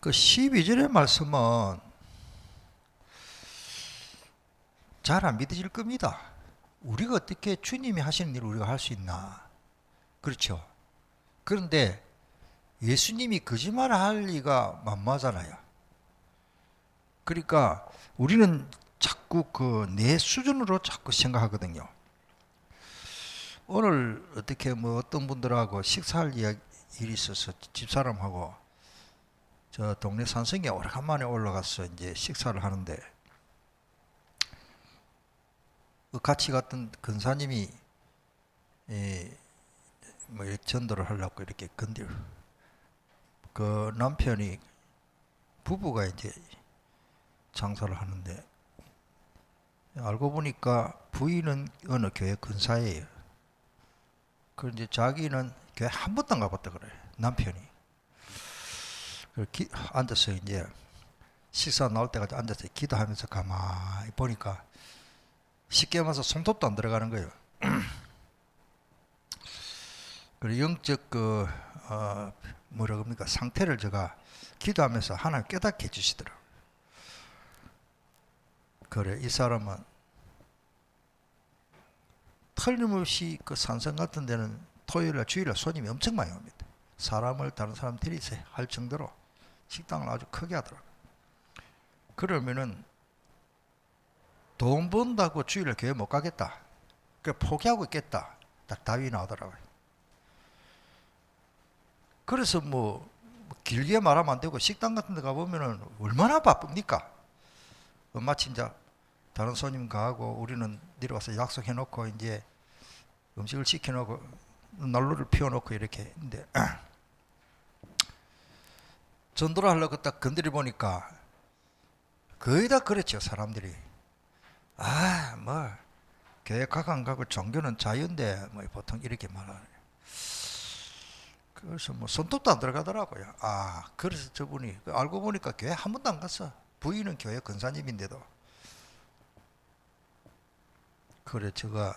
그 12절의 말씀은 잘 안 믿어질 겁니다. 우리가 어떻게 주님이 하시는 일을 우리가 할 수 있나? 그렇죠. 그런데 예수님이 거짓말을 할 리가 만무하잖아요. 그러니까 우리는 자꾸 그 내 수준으로 자꾸 생각하거든요. 오늘 어떻게 뭐 어떤 분들하고 식사할 일이 있어서 집사람하고 저 동네 산성에 오래간만에 올라가서 이제 식사를 하는데 그 같이 갔던 근사님이 뭐 이렇게 전도를 하려고 이렇게 건들 그 남편이 부부가 이제 장사를 하는데 알고 보니까 부인은 어느 교회 근사예요. 그 이제 자기는 교회 한 번도 안 가봤다 그래 남편이. 앉아서 이제 식사 나올 때까지 앉아서 기도하면서 가만히 보니까 쉽게 말해서 손톱도 안 들어가는 거예요. 그리고 영적 뭐라 그럽니까 상태를 제가 기도하면서 하나님 깨닫게 해주시더라고요. 그래 이 사람은 틀림없이 그 산성 같은 데는 토요일날 주일날 손님이 엄청 많이 옵니다. 사람을 다른 사람 데리세 할 정도로 식당을 아주 크게 하더라고요. 그러면은 돈 번다고 주일날 교회 못 가겠다. 그 포기하고 있겠다. 딱 답이 나오더라고요. 그래서 뭐 길게 말하면 안 되고 식당 같은 데 가보면은 얼마나 바쁩니까? 마침 이제 다른 손님 가고 우리는 내려와서 약속해 놓고 이제 음식을 시켜 놓고 난로를 피워 놓고 이렇게 했는데 전도를 하려고 딱 건드려 보니까 거의 다 그렇죠 사람들이. 뭐 교회 가고 안 가고 종교는 자유인데 뭐 보통 이렇게 말하네. 그래서 뭐 손톱도 안 들어가더라고요. 그래서 저분이 알고 보니까 교회 한 번도 안 갔어. 부인은 교회 근사님인데도. 그래 제가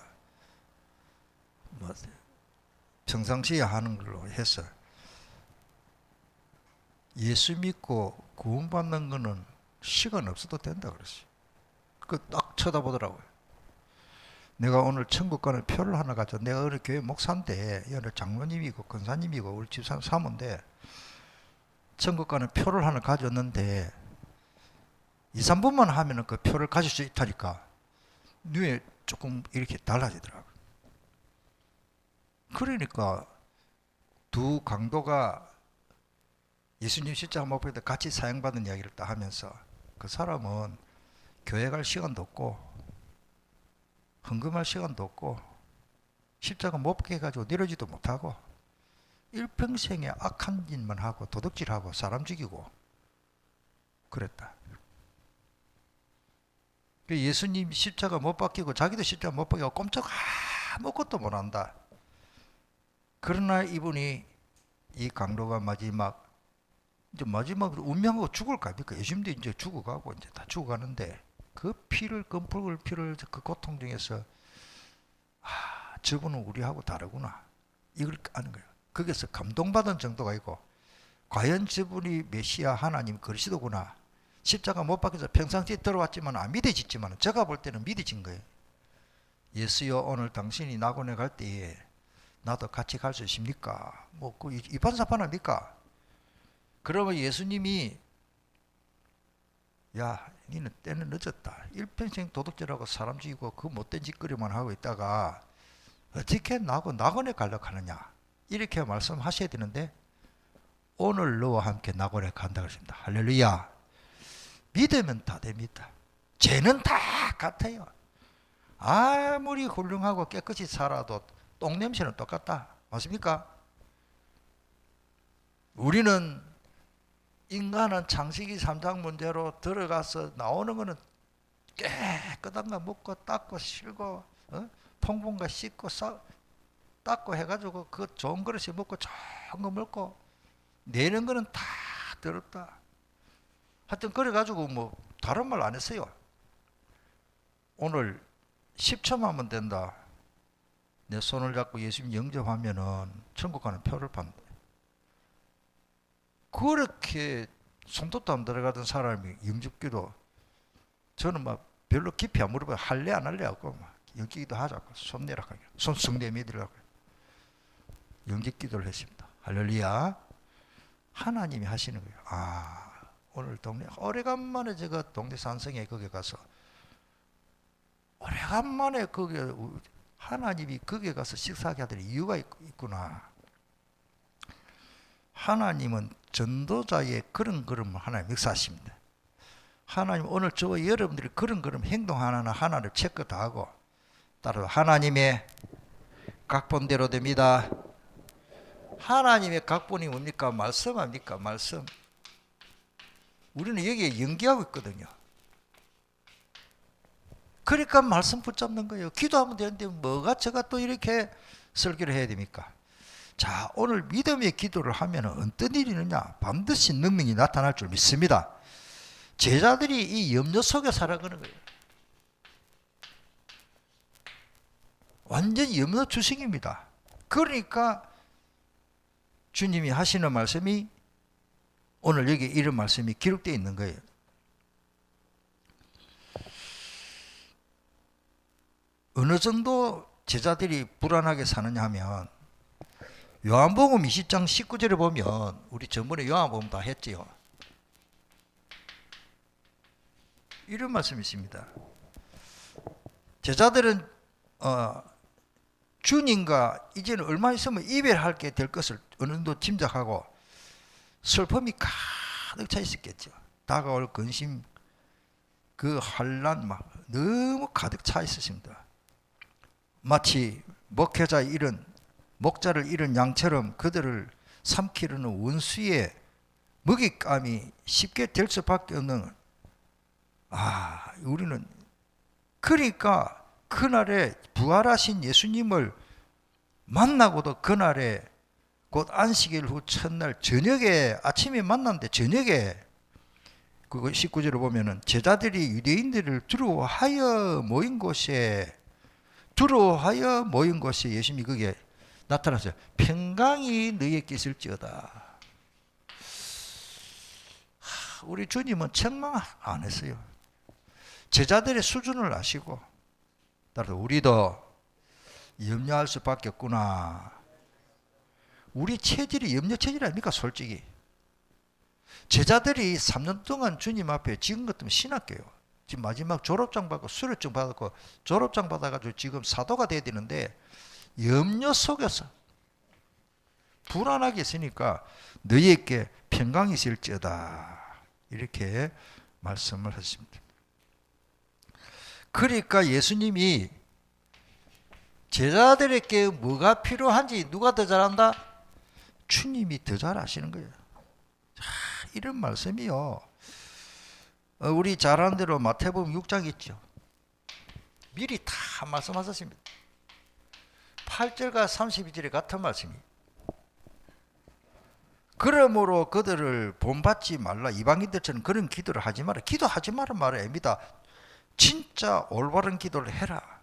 뭐 평상시에 하는 걸로 해서 예수 믿고 구원받는 거는 시간 없어도 된다 그랬어요. 그 딱 쳐다보더라고요. 내가 오늘 천국 가는 표를 하나 가져. 내가 어느 교회 목사인데, 어느 장로님이고 권사님이고 우리 집사람 사모인데 천국 가는 표를 하나 가졌는데 2, 3분만 하면은 그 표를 가질 수 있다니까 눈에 조금 이렇게 달라지더라고요. 그러니까 두 강도가 예수님 십자가 못 박을 때 같이 사형받은 이야기를 딱 하면서 그 사람은 교회 갈 시간도 없고 헌금할 시간도 없고 십자가 못 박게 해가지고 내려지도 못하고 일평생에 악한 짓만 하고 도둑질하고 사람 죽이고 그랬다. 예수님 십자가 못 박히고 자기도 십자가 못 박히고 꼼짝 아무것도 못한다. 그러나 이분이 이 강도가 마지막으로 운명하고 죽을 거 아닙니까? 예수님도 이제 죽어가고 이제 다 죽어가는데 그 피를 검붉은 피를 그 고통 중에서 저분은 우리하고 다르구나 이걸 아는 거예요. 거기서 감동받은 정도가 있고 과연 저분이 메시아 하나님 그리스도구나. 십자가 못 박혀서 평상시에 들어왔지만 안 믿어졌지만 제가 볼 때는 믿어진 거예요. 예수여 오늘 당신이 낙원에 갈 때에 나도 같이 갈 수 있습니까? 뭐 그 이판사판 합니까? 그러면 예수님이 야 니는 때는 늦었다. 일평생 도둑질하고 사람 죽이고 그 못된 짓거리만 하고 있다가 어떻게 나하고 낙원에 가려고 하느냐 이렇게 말씀하셔야 되는데 오늘 너와 함께 낙원에 간다 그랬습니다. 할렐루야. 믿으면 다 됩니다. 죄는 다 같아요. 아무리 훌륭하고 깨끗이 살아도 똥냄새는 똑같다. 맞습니까? 우리는 인간은 창세기 3장 문제로 들어가서 나오는 거는 깨끗한 거 먹고 닦고 실고 퐁퐁가 씻고 닦고 해가지고 그 좋은 그릇에 먹고 좋은 거 먹고 내는 거는 다 더럽다. 하여튼 그래가지고 뭐 다른 말 안 했어요. 오늘 10초만 하면 된다. 내 손을 잡고 예수님 영접하면은 천국 가는 표를 판다. 그렇게 손톱도 안 들어가던 사람이 영접기도, 저는 막 별로 깊이 안 물어봐요. 할래 안 할래 하고 막 영접기도 하자고 손 내라고 손 성대 믿으라고 영접기도를 했습니다. 할렐루야. 하나님이 하시는 거예요. 아, 오늘 동네 오래간만에 제가 동네 산성에 거기 가서 오래간만에 거기 하나님이 거기에 가서 식사하게 하더니 이유가 있구나. 하나님은 전도자의 그런 걸음을 하나님 역사하십니다. 하나님 오늘 저와 여러분들이 그런 행동 하나를 체크 다 하고 따로 하나님의 각본대로 됩니다. 하나님의 각본이 뭡니까? 말씀 아닙니까? 말씀. 우리는 여기에 연기하고 있거든요. 그러니까 말씀 붙잡는 거예요. 기도하면 되는데 뭐가 제가 또 이렇게 설교를 해야 됩니까? 자, 오늘 믿음의 기도를 하면 어떤 일이 있느냐? 반드시 능력이 나타날 줄 믿습니다. 제자들이 이 염려 속에 살아가는 거예요. 완전히 염려 주식입니다. 그러니까 주님이 하시는 말씀이 오늘 여기 이런 말씀이 기록되어 있는 거예요. 어느 정도 제자들이 불안하게 사느냐 하면 요한복음 20장 19절에 보면 우리 전번에 요한복음 다 했지요. 이런 말씀이 있습니다. 제자들은 주님과 이제는 얼마 있으면 이별하게 될 것을 어느 정도 짐작하고 슬픔이 가득 차 있었겠죠. 다가올 근심, 그 환난 막 너무 가득 차 있었습니다. 마치 목자를 잃은 양처럼 그들을 삼키려는 원수의 먹잇감이 쉽게 될 수밖에 없는, 우리는 그러니까 그날에 부활하신 예수님을 만나고도 그날에 곧 안식일 후 첫날 저녁에 아침에 만났는데 저녁에 그거 19절을 보면은 제자들이 유대인들을 두려워하여 모인 곳에 예수님이 거기에 나타났어요. 평강이 너희에게 있을지어다. 우리 주님은 책망 안 했어요. 제자들의 수준을 아시고 따라서 우리도 염려할 수밖에 없구나. 우리 체질이 염려 체질 아닙니까? 솔직히 제자들이 3년 동안 주님 앞에 지은 것 때문에 신학교요. 지금 마지막 졸업장 받고 수료증 받았고 졸업장 받아가지고 지금 사도가 돼야 되는데 염려 속에서 불안하게 있으니까 너희에게 평강이 있을지어다 이렇게 말씀을 하십니다. 그러니까 예수님이 제자들에게 뭐가 필요한지 누가 더 잘한다? 주님이 더 잘 아시는 거예요. 이런 말씀이요. 우리 잘 아는 대로 마태복음 6장 있죠. 미리 다 말씀하셨습니다. 8절과 32절에 같은 말씀이. 그러므로 그들을 본받지 말라. 이방인들처럼 그런 기도를 하지 마라. 기도하지 마라 말이 아닙니다. 진짜 올바른 기도를 해라.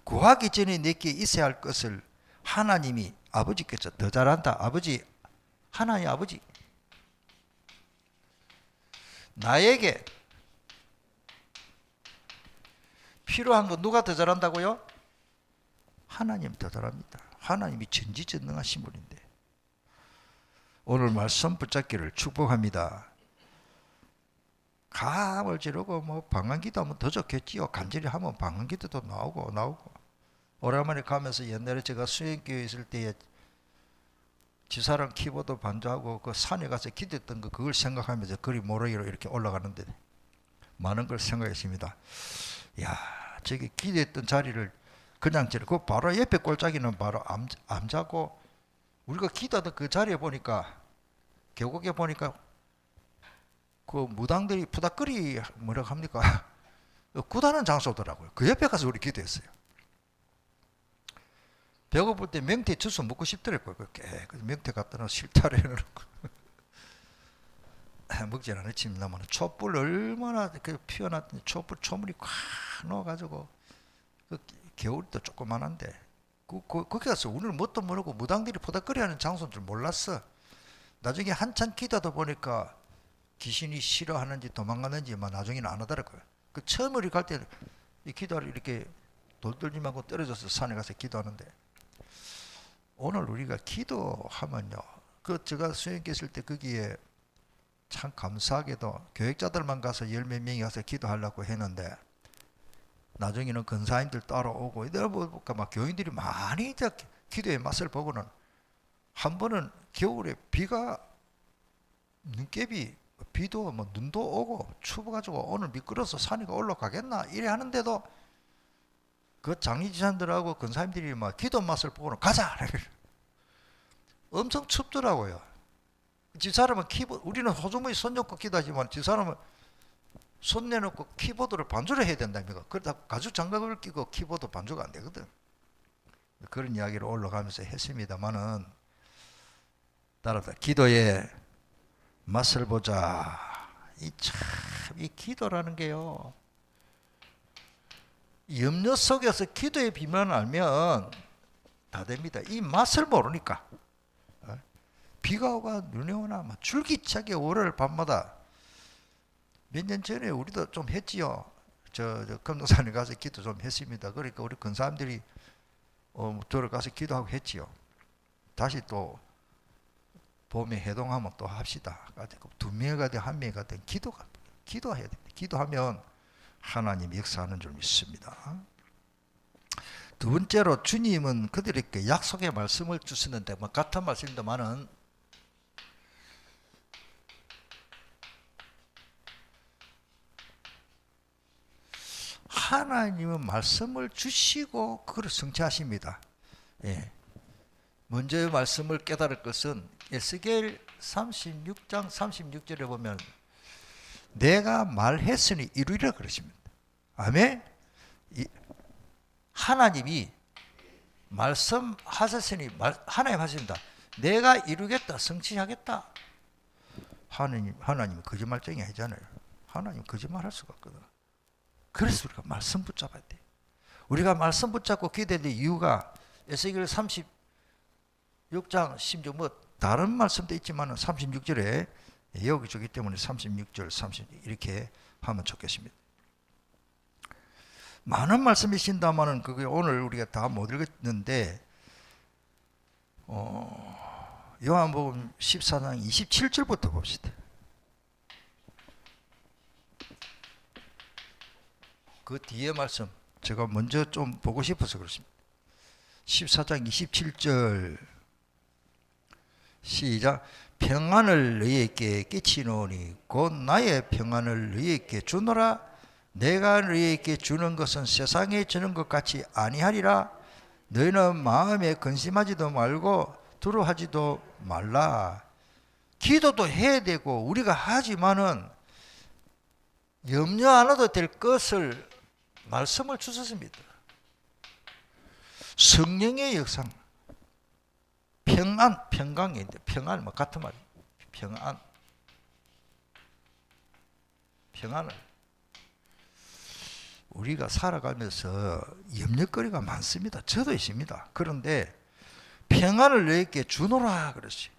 구하기 전에 내게 있어야 할 것을 하나님이 아버지께서 더 잘한다. 하나님 아버지. 나에게 필요한 거 누가 더 잘한다고요? 하나님 더 잘합니다. 하나님이 전지전능하신 분인데. 오늘 말씀 붙잡기를 축복합니다. 감을 지르고 방언기도 하면 더 좋겠지요. 간절히 하면 방언기도도 나오고. 오랜만에 가면서 옛날에 제가 수행교회 있을 때에 지사랑 키보드 반주하고 그 산에 가서 기도했던 거 그걸 생각하면서 그리 모래기로 이렇게 올라가는데 많은 걸 생각했습니다. 야, 저기 기도했던 자리를 그냥 그 바로 옆에 골짜기는 바로 암자고 우리가 기도하던 그 자리에 보니까 계곡에 보니까 그 무당들이 푸닥거리 뭐라고 합니까? 굿하는 장소더라고요. 그 옆에 가서 우리 기도했어요. 배고플 때 명태 주스 먹고 싶더라고요. 그래서 명태 갖다 놓고 실타래 해놓고 먹지는 않았지만 촛불 얼마나 그 피워놨더니 초물이 꽉 넣어가지고 그 겨울도 조그만한데 거기 가서 오늘 뭣도 모르고 무당들이 포닥거리 하는 장소인 줄 몰랐어. 나중에 한참 기도하다 보니까 귀신이 싫어하는지 도망가는지 나중에는 안 하더라고요. 그 처음 우리 갈 때 이 기도를 이렇게 돌돌지 말고 떨어져서 산에 가서 기도하는데, 오늘 우리가 기도하면요, 제가 수행께 있을 때 거기에 참 감사하게도 교육자들만 가서 열 몇 명이 가서 기도하려고 했는데, 나중에는 근사님들 따라오고 이들 보니까 막 교인들이 많이 이제 기도의 맛을 보고는, 한 번은 겨울에 비가 눈깨비 비도 눈도 오고 추워가지고 오늘 미끄러서 산이가 올라가겠나 이래 하는데도 그 장리지산들하고 근사님들이 막 기도 맛을 보고는 가자. 엄청 춥더라고요. 지 사람은 우리는 호주머니 손 놓고 기도하지만 지 사람은 손 내놓고 키보드를 반주를 해야 된다니까. 그러다 가죽 장갑을 끼고 키보드 반주가 안 되거든. 그런 이야기를 올라가면서 했습니다만은, 따라서 기도의 맛을 보자. 이 기도라는 게요, 염려 속에서 기도의 비밀을 알면 다 됩니다. 이 맛을 모르니까. 비가 오가 눈이 오나 줄기차게 월요일 밤마다, 몇 년 전에 우리도 좀 했지요. 저 금동산에 가서 기도 좀 했습니다. 그러니까 우리 근사람들이 들어가서 기도하고 했지요. 다시 또 봄에 해동하면 또 합시다. 두 명이 가든 한 명이 가든 기도해야 됩니다. 기도하면 하나님 역사하는 줄 믿습니다. 두 번째로, 주님은 그들에게 약속의 말씀을 주시는데, 같은 말씀입니다만은, 하나님은 말씀을 주시고 그걸 성취하십니다. 예. 먼저 말씀을 깨달을 것은 에스겔 36장 36절에 보면 내가 말했으니 이루리라 그러십니다. 아멘. 하나님이 말씀하셨으니 하나님 하신다. 내가 이루겠다, 성취하겠다. 하나님은 거짓말쟁이 아니잖아요. 하나님 거짓말할 수가 없거든. 그래서 우리가 말씀 붙잡아야 돼. 우리가 말씀 붙잡고 기도할 이유가 에스겔 36장 16절 다른 말씀도 있지만 36절에 여기저기 때문에 36절 36 이렇게 하면 좋겠습니다. 많은 말씀이신다마는 그게 오늘 우리가 다 못 읽었는데, 요한복음 14장 27절부터 봅시다. 그 뒤에 말씀 제가 먼저 좀 보고 싶어서 그렇습니다. 14장 27절 시작. 평안을 너희에게 끼치노니 곧 나의 평안을 너희에게 주노라. 내가 너희에게 주는 것은 세상에 주는 것 같이 아니하리라. 너희는 마음에 근심하지도 말고 두려워하지도 말라. 기도도 해야 되고 우리가 하지만은 염려 안 해도 될 것을 말씀을 주셨습니다. 성령의 역사, 평강인데 평안 같은 말, 평안을 우리가 살아가면서 염려거리가 많습니다. 저도 있습니다. 그런데 평안을 너에게 주노라 그러지.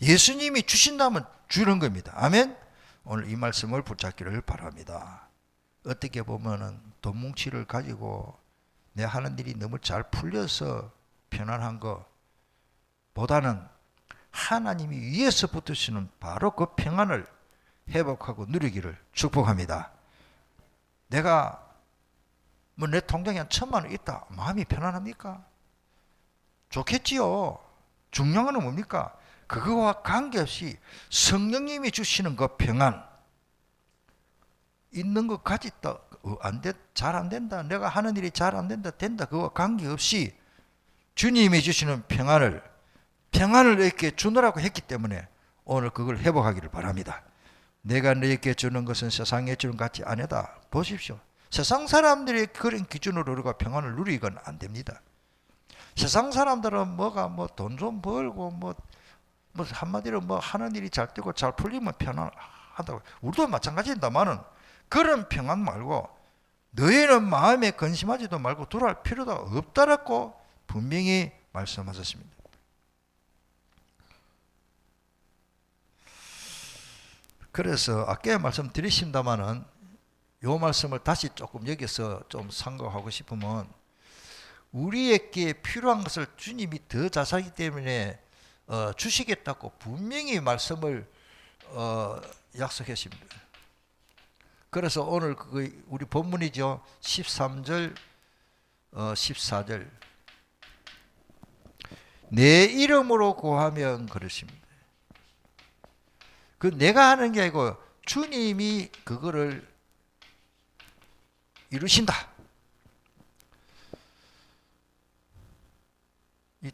예수님이 주신다면 주는 겁니다. 아멘. 오늘 이 말씀을 붙잡기를 바랍니다. 어떻게 보면은 돈 뭉치를 가지고 내 하는 일이 너무 잘 풀려서 편안한 거 보다는 하나님이 위에서 붙으시는 바로 그 평안을 회복하고 누리기를 축복합니다. 내가 내 통장에 한 1,000만 원 있다. 마음이 편안합니까? 좋겠지요. 중요한 건 뭡니까? 그거와 관계없이 성령님이 주시는 그 평안, 있는 것 가졌다, 잘 안 된다, 내가 하는 일이 잘 안 된다, 그거와 관계없이 주님이 주시는 평안을 너에게 주노라고 했기 때문에 오늘 그걸 회복하기를 바랍니다. 내가 너에게 주는 것은 세상에 주는 것 같이 아니다. 보십시오. 세상 사람들이 그런 기준으로 우리가 평안을 누리건 안 됩니다. 세상 사람들은 돈 좀 벌고 한마디로 하는 일이 잘 되고 잘 풀리면 편안하다고. 우리도 마찬가지입니다만은 그런 평안 말고 너희는 마음에 근심하지도 말고 두려워할 필요도 없다라고 분명히 말씀하셨습니다. 그래서 아까 말씀드리신다마는 요 말씀을 다시 조금 여기서 좀 상고하고 싶으면 우리에게 필요한 것을 주님이 더 자세하기 때문에 주시겠다고 분명히 말씀을 약속했습니다. 그래서 오늘 우리 본문이죠. 13절 14절 내 이름으로 구하면 그러십니다. 그 내가 하는 게 아니고 주님이 그거를 이루신다.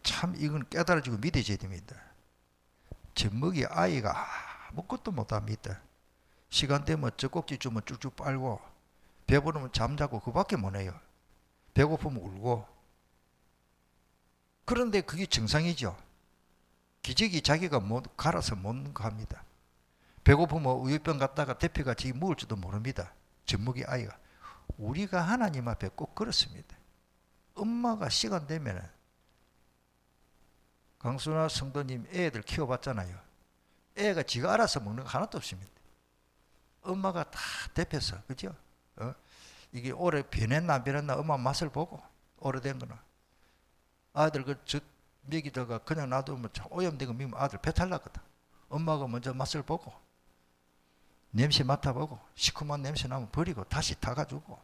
참 이건 깨달아지고 믿어져야 됩니다. 젖먹이 아이가 아무것도 못합니다. 시간 되면 젖꼭지 주면 쭉쭉 빨고 배부르면 잠자고 그밖에 못해요. 배고프면 울고. 그런데 그게 정상이죠. 기저귀 자기가 갈아서 먹는 거 합니다. 배고프면 우유병 갖다가 대표가 지금 먹을지도 모릅니다. 젖먹이 아이가. 우리가 하나님 앞에 꼭 그렇습니다. 엄마가 시간 되면은 강순아 성도님 애들 키워봤잖아요. 애가 지가 알아서 먹는 거 하나도 없습니다. 엄마가 다 대표서, 그죠? 이게 오래 변했나 안 변했나 엄마 맛을 보고 오래된 거는 아들 먹이다가 그냥 놔두면 오염되고 미면 아들 배탈 나거든. 엄마가 먼저 맛을 보고 냄새 맡아보고 시큼한 냄새 나면 버리고 다시 타가지고.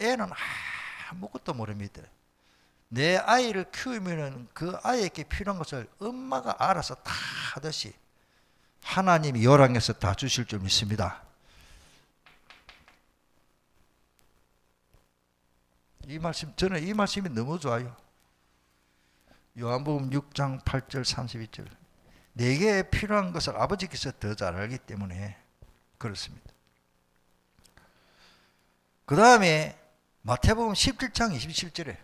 애는 아무것도 모릅니다. 내 아이를 키우면은 그 아이에게 필요한 것을 엄마가 알아서 다 하듯이 하나님이 요랑해서 다 주실 줄 믿습니다. 저는 이 말씀이 너무 좋아요. 요한복음 6장 8절 32절 내게 필요한 것을 아버지께서 더 잘 알기 때문에 그렇습니다. 그 다음에 마태복음 17장 27절에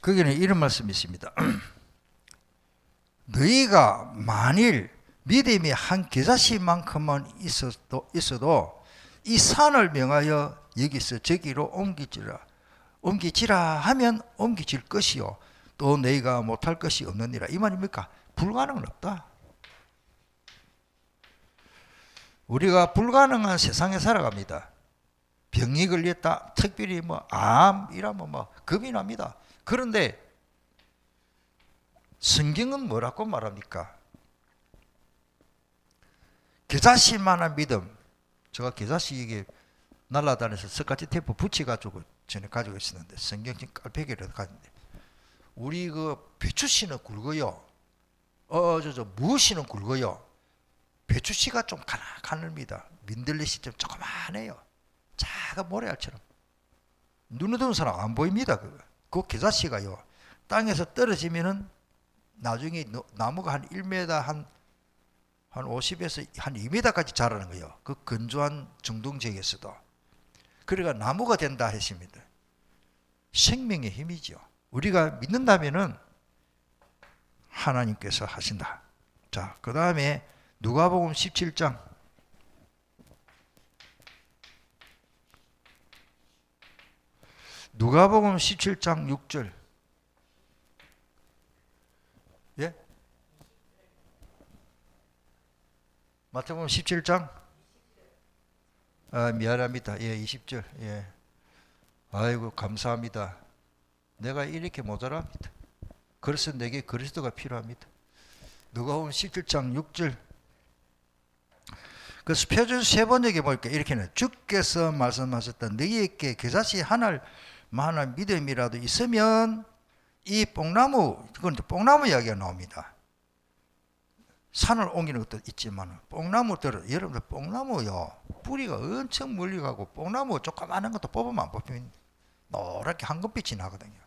거기는 이런 말씀이 있습니다. 너희가 만일 믿음이 한 겨자씨만큼만 있어도 이 산을 명하여 여기서 저기로 옮기지라 하면 옮기질 것이요 또 너희가 못할 것이 없느니라. 이 말입니까? 불가능은 없다. 우리가 불가능한 세상에 살아갑니다. 병이 걸렸다. 특별히 암이라면 겁이 납니다. 그런데 성경은 뭐라고 말합니까? 겨자씨만한 믿음. 제가 겨자씨 이게 날라다녀서 석가지 테이프 붙여가지고 전에 가지고 있었는데 성경책 깔패기를 가는데 우리 배추씨는 굵어요. 무엇이는 굵어요. 배추씨가 좀 가늘입니다. 민들레씨 좀 조그만해요. 작은 모래알처럼. 눈에 든 사람 안 보입니다. 그 겨자씨가요. 땅에서 떨어지면은 나중에 나무가 한 1m 한 50에서 한 2m까지 자라는 거예요. 그 건조한 중동 지역에서도. 그러니까 나무가 된다 했습니다. 생명의 힘이죠. 우리가 믿는다면은 하나님께서 하신다. 자, 그 다음에 누가복음 17장 누가복음 17장 6절. 예? 마태복음 17장? 미안합니다. 예, 20절. 예. 아이고, 감사합니다. 내가 이렇게 모자랍니다. 그래서 내게 그리스도가 필요합니다. 누가복음 17장 6절. 그래서 표준 세 번역에 보니까 이렇게는 주께서 말씀하셨다. 너희에게 겨자씨 하나만한 믿음이라도 있으면 이 뽕나무, 그건 뽕나무 이야기가 나옵니다. 산을 옮기는 것도 있지만 뽕나무들은 여러분들 뽕나무요 뿌리가 엄청 멀리 가고 뽕나무 조그마한 것도 뽑으면 안 뽑히면 노랗게 황금빛이 나거든요.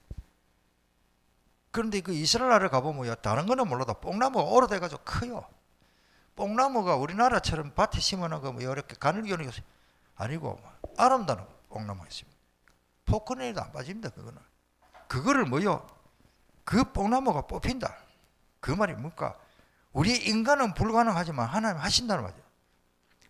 그런데 그 이스라엘 나라를 가보면요 다른 거는 몰라도 뽕나무가 오래돼가지고 커요. 뽕나무가 우리나라처럼 밭에 심어놓은 거 이렇게 가늘게 오는 것이 아니고 아름다운 뽕나무가 있습니다. 포크네일도 안 빠집니다. 그거를 그 뽕나무가 뽑힌다. 그 말이 뭘까? 우리 인간은 불가능하지만 하나님 하신다는 말이죠.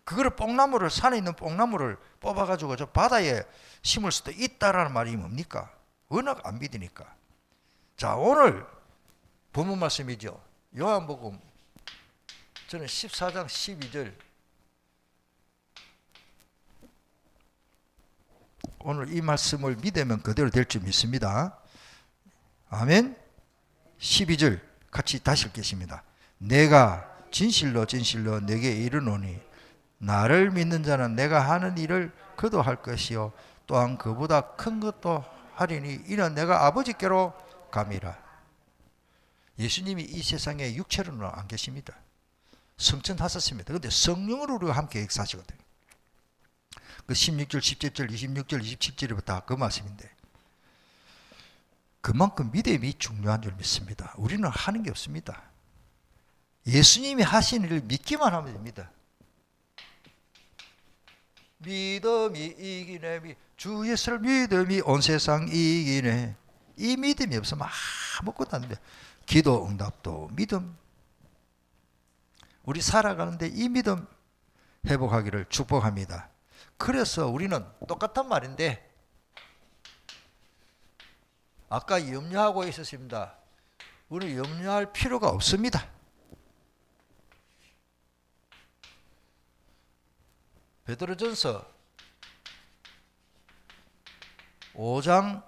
그거를 산에 있는 뽕나무를 뽑아가지고 저 바다에 심을 수도 있다라는 말이 뭡니까? 워낙 안 믿으니까. 자, 오늘 본문 말씀이죠. 요한복음 저는 14장 12절 오늘 이 말씀을 믿으면 그대로 될 줄 믿습니다. 아멘. 12절 같이 다시 읽겠습니다. 내가 진실로 진실로 내게 이르노니 나를 믿는 자는 내가 하는 일을 그도 할 것이요 또한 그보다 큰 것도 하리니 이는 내가 아버지께로 감이라. 예수님이 이 세상에 육체로는 안 계십니다. 성천하셨습니다. 그런데 성령으로 우리가 함께 역사하시거든요. 그 16절, 17절, 26절, 27절부터 다 그 말씀인데 그만큼 믿음이 중요한 줄 믿습니다. 우리는 하는 게 없습니다. 예수님이 하신 일을 믿기만 하면 됩니다. 믿음이 이기네. 주 예수를 믿음이 온 세상 이기네. 이 믿음이 없으면 아무것도 안 돼. 기도 응답도 믿음. 우리 살아가는데 이 믿음 회복하기를 축복합니다. 그래서 우리는 똑같은 말인데 아까 염려하고 있었습니다. 우리는 염려할 필요가 없습니다. 베드로전서 5장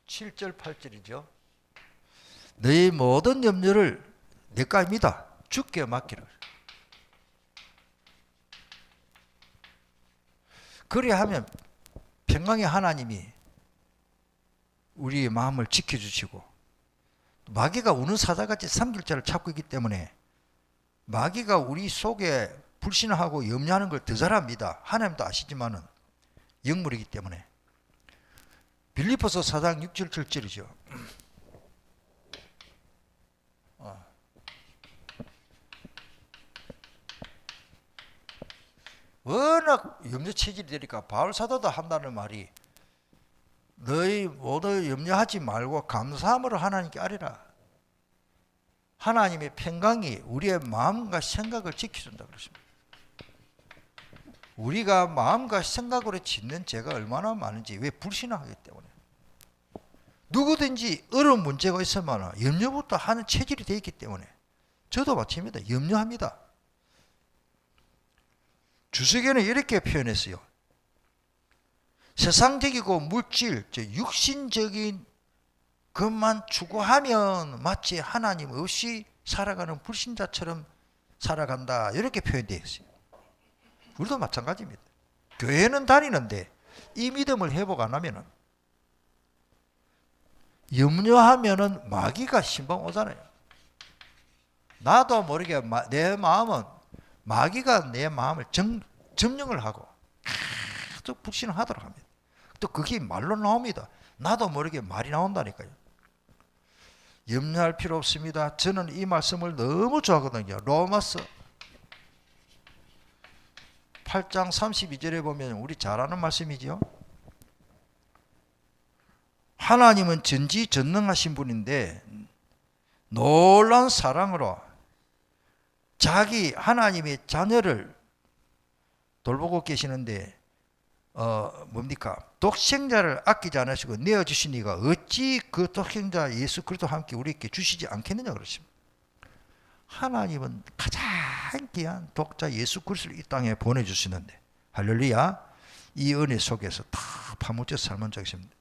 7절 8절이죠. 너희 모든 염려를 내가 믿어 주께 맡기라. 그래야 하면 평강의 하나님이 우리의 마음을 지켜주시고 마귀가 우는 사자같이 삼킬 자를 찾고 있기 때문에 마귀가 우리 속에 불신하고 염려하는 걸 더 잘 압니다. 하나님도 아시지만은 영물이기 때문에. 빌립보서 4장 6절 7절이죠. 워낙 염려 체질이 되니까 바울 사도도 한다는 말이 너희 모두 염려하지 말고 감사함으로 하나님께 아뢰라. 하나님의 평강이 우리의 마음과 생각을 지켜준다 그러십니다. 우리가 마음과 생각으로 짓는 죄가 얼마나 많은지 왜 불신하기 때문에. 누구든지 어려운 문제가 있으면 염려부터 하는 체질이 되어 있기 때문에 저도 마찬가지입니다. 염려합니다. 주석에는 이렇게 표현했어요. 세상적이고 물질, 육신적인 것만 추구하면 마치 하나님 없이 살아가는 불신자처럼 살아간다. 이렇게 표현되어 있어요. 우리도 마찬가지입니다. 교회는 다니는데 이 믿음을 회복 안 하면은 염려하면은 마귀가 신방 오잖아요. 나도 모르게 내 마음은 마귀가 내 마음을 점령을 하고 계속 불신을 하도록 합니다. 또 그게 말로 나옵니다. 나도 모르게 말이 나온다니까요. 염려할 필요 없습니다. 저는 이 말씀을 너무 좋아하거든요. 로마서 8장 32절에 보면 우리 잘 아는 말씀이죠. 하나님은 전지전능하신 분인데 놀라운 사랑으로 자기 하나님의 자녀를 돌보고 계시는데 뭡니까? 독생자를 아끼지 않으시고 내어주시니가 어찌 그 독생자 예수 그리스도와 함께 우리에게 주시지 않겠느냐 그러십니다. 하나님은 가장 귀한 독자 예수 그리스도를 이 땅에 보내주시는데 할렐루야. 이 은혜 속에서 다 파묻혀 삶은 적입니다.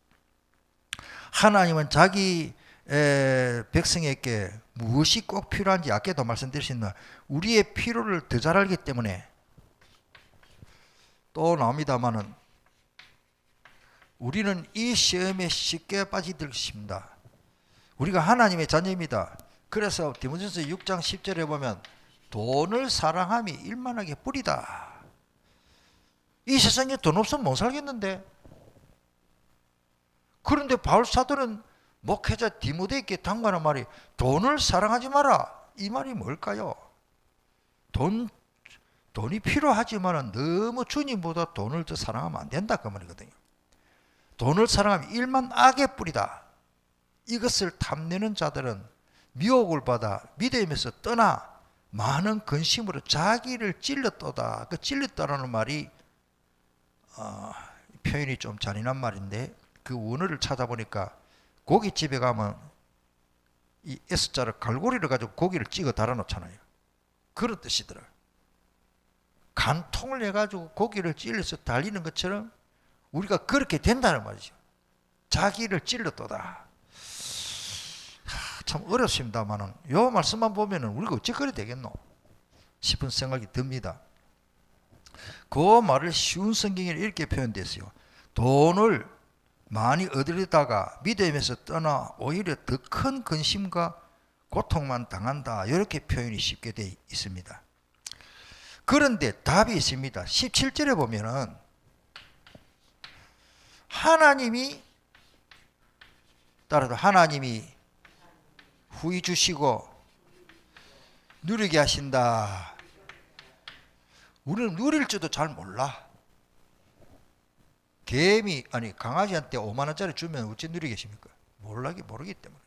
하나님은 자기 백성에게 무엇이 꼭 필요한지 아까도 말씀드렸습니다. 우리의 필요를 더 잘 알기 때문에 또 나옵니다마는 우리는 이 시험에 쉽게 빠지들 것입니다. 우리가 하나님의 자녀입니다. 그래서 디모데전서 6장 10절에 보면 돈을 사랑함이 일만하게 뿌리다. 이 세상에 돈 없으면 못 살겠는데. 그런데 바울 사도는 목회자 디모데에게 당부하는 말이 돈을 사랑하지 마라. 이 말이 뭘까요? 돈이 필요하지만 너무 주님보다 돈을 더 사랑하면 안 된다 그 말이거든요. 돈을 사랑하면 일만 악의 뿌리다. 이것을 탐내는 자들은 미혹을 받아 믿음에서 떠나 많은 근심으로 자기를 찔렀도다. 그 찔렸다라는 말이 표현이 좀 잔인한 말인데 그 원어를 찾아보니까 고깃집에 가면 이 S자를 갈고리를 가지고 고기를 찍어 달아놓잖아요. 그런 뜻이더라. 간통을 해가지고 고기를 찔러서 달리는 것처럼 우리가 그렇게 된다는 말이죠. 자기를 찔러도다. 참 어렵습니다만은 요 말씀만 보면은 우리가 어찌 그래 되겠노 싶은 생각이 듭니다. 그 말을 쉬운 성경에 이렇게 표현됐어요. 돈을 많이 얻으려다가 믿음에서 떠나 오히려 더 큰 근심과 고통만 당한다. 이렇게 표현이 쉽게 되어 있습니다. 그런데 답이 있습니다. 17절에 보면은 하나님이 따라서 하나님이 후히 주시고 누리게 하신다. 우리는 누릴 줄도 잘 몰라. 개미 아니 강아지한테 5만 원짜리 주면 어찌 누리겠습니까? 모르기 때문에.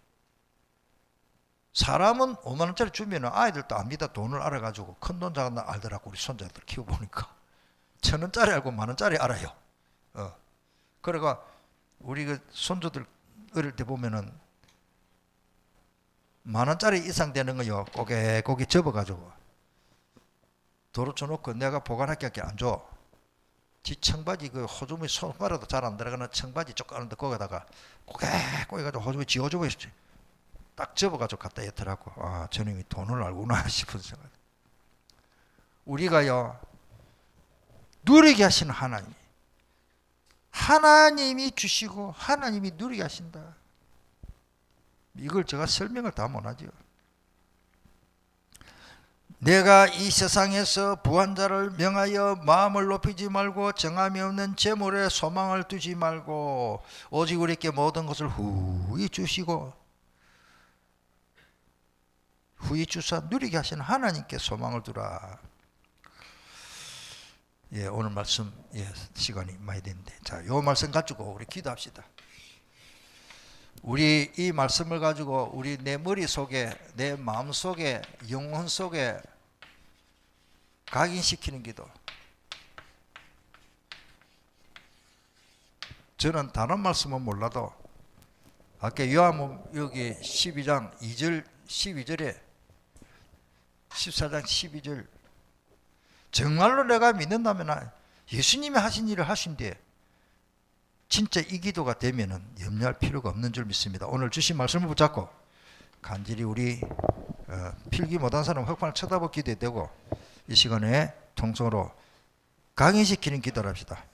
사람은 5만 원짜리 주면 아이들도 압니다. 돈을 알아가지고 큰돈 작은 돈 알더라고. 우리 손자들 키워보니까 1,000원짜리 알고 10,000원짜리 알아요. 그러니까 우리 그 손주들 어릴 때 보면은 10,000원짜리 이상 되는 거요 고개 접어가지고 도로 쳐놓고 내가 보관할게 안 줘. 지 청바지 그 호주머니 손가락도 잘 안 들어가는 청바지 쪼까는데 거기다가 고개 가지고 호주머니 지 호주머니 딱 접어가지고 갖다 였더라고. 아 저놈이 돈을 알구나 싶은 생각. 우리가요 누리게 하시는 하나님이 주시고 하나님이 누리게 하신다. 이걸 제가 설명을 다 못하죠. 내가 이 세상에서 부한 자를 명하여 마음을 높이지 말고 정함이 없는 재물에 소망을 두지 말고 오직 우리에게 모든 것을 후히 주시고 후히 주사 누리게 하시는 하나님께 소망을 두라. 예, 오늘 말씀 시간이 많이 됐는데 자, 요 말씀 가지고 우리 기도합시다. 우리 이 말씀을 가지고 우리 내 머릿속에 내 마음속에 영혼 속에 각인시키는 기도. 저는 다른 말씀은 몰라도 아까 요한복음 여기 12장 2절 12절에 14장 12절 정말로 내가 믿는다면 예수님이 하신 일을 하신대. 진짜 이 기도가 되면은 염려할 필요가 없는 줄 믿습니다. 오늘 주신 말씀을 붙잡고 간절히 우리 필기 못한 사람 흑판을 쳐다보고 기도해야 되고 이 시간에 통성으로 강의시키는 기도를 합시다.